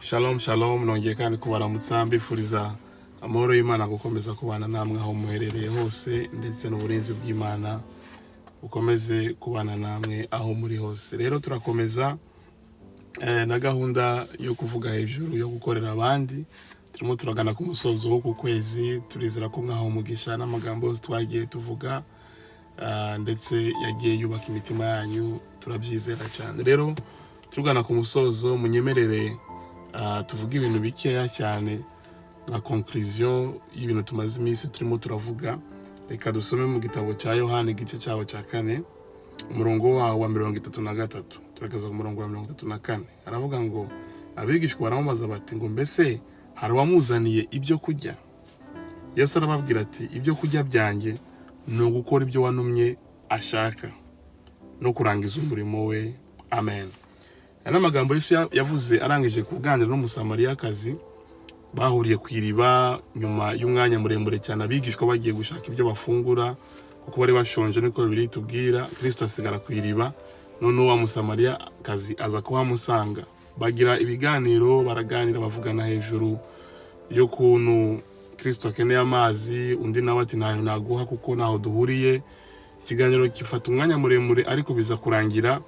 Shalom shalom, nongeye kandi kubaramutsa mbifuriza amahoro y'Imana gukomeza kubana namwe aho muherereye hose, ndetse n'uburinzi bw'Imana bukomeze kubana namwe aho muri hose. Rero turakomeza na gahunda yo kuvuga hejuru yo gukorera abandi. Turimo turagana ku musozo wo ku kwezi, turizera ko mwaho umugisha n'amagambo twagiye tuvuga ndetse yagiye yubaka imitima yanyu, turabyizera cyane. Rero turugana ku musozo, munyemerere tuvuga ibintu bikeya cyane nka conclusion y'ibintu tumaze iminsi turimo turavuga. Reka dusome mu gitabo cya Yohana igice cyawo cya 4 umurongo wa 33, turakaza ku murongo wa 34. Aravuga ngo abigishwa baramubaza bati ngo mbese hari wamuzaniye ibyo kurya? Yesu arababwira ati ibyo kurya byanjye ni ugukora ibyo wanumye ashaka no kurangiza umurimo we. Amen. Ana magambo Yesu yavuze arangije kuganira n'umusamariyakazi. Bahuriye ku iriba nyuma y'umwanya muremure cyane, abigishwa bagiye gushaka ibyo bafungura kuko bari bashonje, niko Bibiliya itubwira. Kristo asigara ku iriba, none wa musamariyakazi aza kuhamusanga. Bagira ibiganiro, baraganira bavugana hejuru yo kuntu Kristo akeneye amazi, undi nawe ati ntayo naguha kuko naho duhuriye. Ikiganiro gifata umwanya muremure, ariko biza kurangira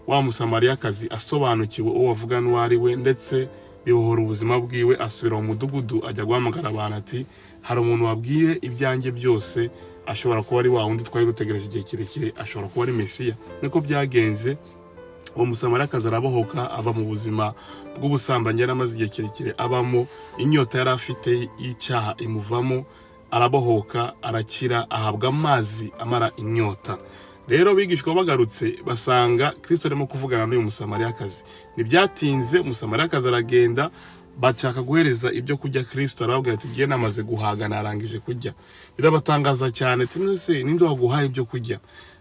wa musamariyakazi asobanukiwe uwo bavuga n'uwo ari we, ndetse bibohora ubuzima bwiwe. Asubira mu mudugudu ajya guhamagara abantu ati hari umuntu wabwiye ibyanjye byose, ashobora kuba ari wa wundi twari dutegereje igihe kirekire, ashobora kuba ari Mesiya. Niko byagenze. Uwo musamariyakazi arabohoka, ava mu buzima bw'ubusambanyi yari amaze igihe kirekire abamo. Inyota yari afite y'icyaha imuvamo, arabohoka, arakira, ahabwa amazi amara inyota. Rero bigishwa bagarutse basanga Kristo arimo kuvugana n'uyu musamariyakazi. Ntibyatinze umusamariyakazi aragenda, bashaka guhereza ibyo kurya Kristo. Arababwira ati giye namaze guhaga, narangije kurya. Birabatangaza cyane ati nose ninde waguhaye ibyo kurya?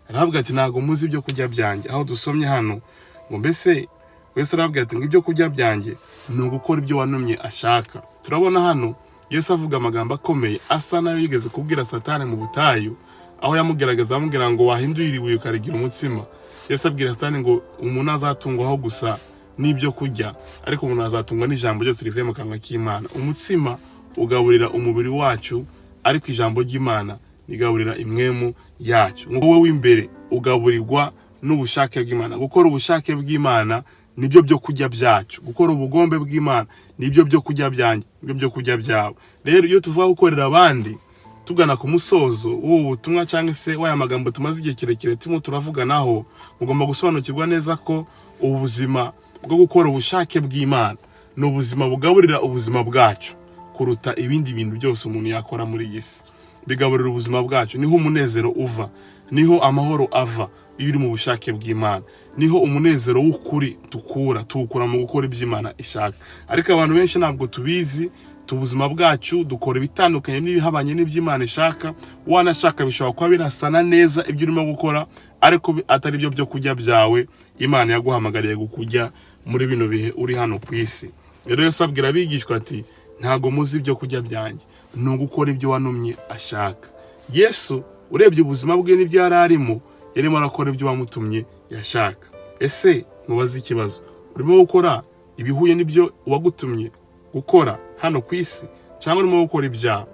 Arababwira ati ntago muzi ibyo kurya byanjye. Aho dusomye hano ngo mbese Yesu arababwira ati ngo ibyo kurya byanjye ni ugukora ibyo wanumye ashaka. Turabona hano Yesu avuga amagambo akomeye asa nayo yigeze kubwira Satani mu butayu, aho yamugerageza amubwira ngo wahindurira ibuye ukarigira umutsima. Yesu abwira Satani ngo umuntu azatungwaho gusa n'ibyo kurya, ariko umuntu azatungwa n'ijambo ryose rivuye mu kanwa k'Imana. Umutsima ugaburira umubiri wacu, ariko ijambo ry'Imana ligaburira imwemu yacu. Wowe w'imbere ugaburirwa n'ubushake bw'Imana. Gukora ubushake bw'Imana nibyo byo kurya byacu. Gukora ubugombe bw'Imana nibyo byo kurya byanjye, nibyo byo kurya byawe. Rero iyo tuvuga gukorera abandi, tugana ku musozo w'ubu butumwa cyangwa se waya magambo tumaze igihe kirekire turimo turavuganaho, mugomba gusobanukirwa neza ko ubuzima bwo gukora ubushake bw'Imana ni ubuzima bugaburira ubuzima bwacu kuruta ibindi bintu byose umuntu yakora muri iyi si. Bigaburira ubuzima bwacu, niho umunezero uva, niho amahoro ava. Iyo uri mu bushake bw'Imana niho umunezero w'ukuri tukura mu gukora iby'Imana ishaka. Ariko abantu benshi ntabwo tubizi. Tubuzima bwacu dukora ibitandukanye n'ibihabanye n'iby'Imana ishaka. Wanashaka bishobora kuba birasana neza ibyo urimo gukora, ariko atari byo byo kurya byawe Imana yaguhamagariye gukujya muri bino bihe uri hano ku isi. Rero Yesu abwira abigishwa ati ntago muzi ibyo kurya byanjye, ni ugukora ibyo wanumye ashaka. Yesu urebye ubuzima bwe n'ibyo yari arimo, yarimo arakora ibyo wamutumye yashaka. Ese mubaze ikibazo, urimo gukora ibihuye n'ibyo wagutumye gukora hano ku isi, cyangwa urimo gukora ibyawe?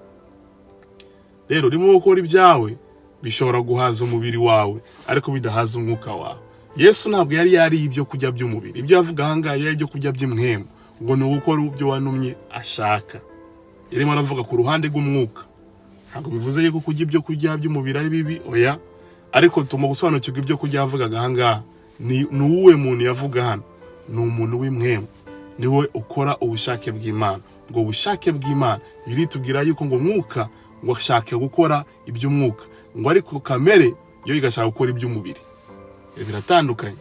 Rero urimo gukora ibyawe bishobora guhaza umubiri wawe, ariko bidahaza umwuka wawe. Yesu ntabwo yari ibyo kurya by'umubiri. Ibyo yavuga ahangaha yari ibyo kurya by'imwemu, ngo ni ugukora ibyo wanumye ashaka. Yarimo aravuga ku ruhande rw'umwuka. Ntabwo bivuze yuko kurya ibyo kurya by'umubiri ari bibi, oya. Ariko tuma gusobanukirwa ibyo kurya yavugaga ahangaha ni uwe muntu yavuga hano, ni umuntu w'imwemu, niwe ukora ubushake bw'Imana. Ngo ubushake bw'Imana biritubwira yuko ngo mwuka ngo ashaka gukora iby'umwuka, ngo ariko kamere yo igashaka gukora iby'umubiri. Biratandukanye.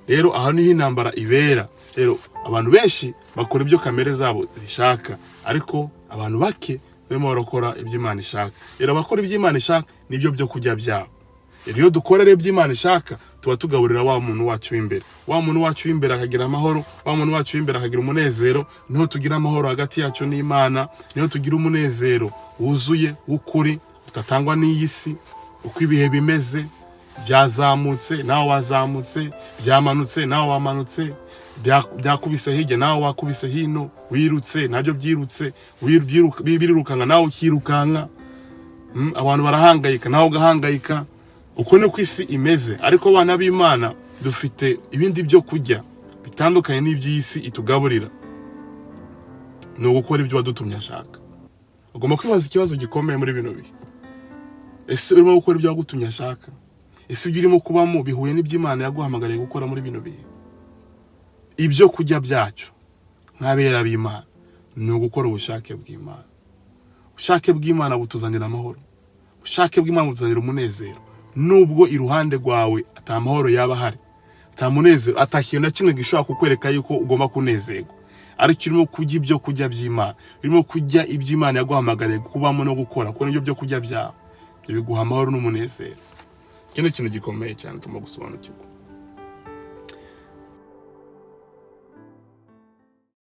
Rero aho niho intambara ibera. Rero abantu benshi bakora ibyo kamere zabo zishaka, ariko abantu bake barimo barakora iby'Imana ishaka. Rero abakora iby'Imana ishaka nibyo byo kurya byabo. Iyo dukorera iby'Imana ishaka, tuba tugaburira wa muntu wacu w'imbere. Wa muntu wacu w'imbere akagira amahoro, wa muntu wacu w'imbere akagira umunezero. Niho tugira amahoro hagati yacu n'Imana, niho tugira umunezero wuzuye w'ukuri utatangwa n'iyi si. Uko ibihe bimeze, byazamutse nawe wazamutse, byamanutse nawe wamanutse, byakubise hirya nawe wakubise hino, wirutse nabyo byirutse, birirukanga nawe ukirukanka, abantu barahangayika nawe ugahangayika. Uko ni ko isi imeze. Ariko abana b'Imana dufite ibindi byo kurya bitandukanye n'iby'isi itugaburira, ni ugukora ibyo wadutumye ashaka. Ugomba kwibaza ikibazo gikomeye muri bino bihe. Ese urimo gukora ibyo wagutumye ashaka? Ese ibyo urimo kubamo bihuye n'iby'Imana yaguhamagariye gukora muri bino bihe? Ibyo kurya byacu nk'abera b'Imana ni ugukora ubushake bw'Imana. Ubushake bw'Imana butuzanira amahoro. Ubushake bw'Imana butuzanira umunezero. Nubwo iruhande rwawe atamahoro yaba hari, atamunezero, atakintu na kimwe gishobora kukwereka yuko ugomba kunezerwa, ariko urimo kurya ibyo kurya by'Imana, urimo kurya iby'Imana yaguhamagariye kubamo no gukora, kuko nibyo byo kurya byawe, byo biguha amahoro n'umunezero. Kino kintu gikomeye cyane tugomba gusobanukirwa.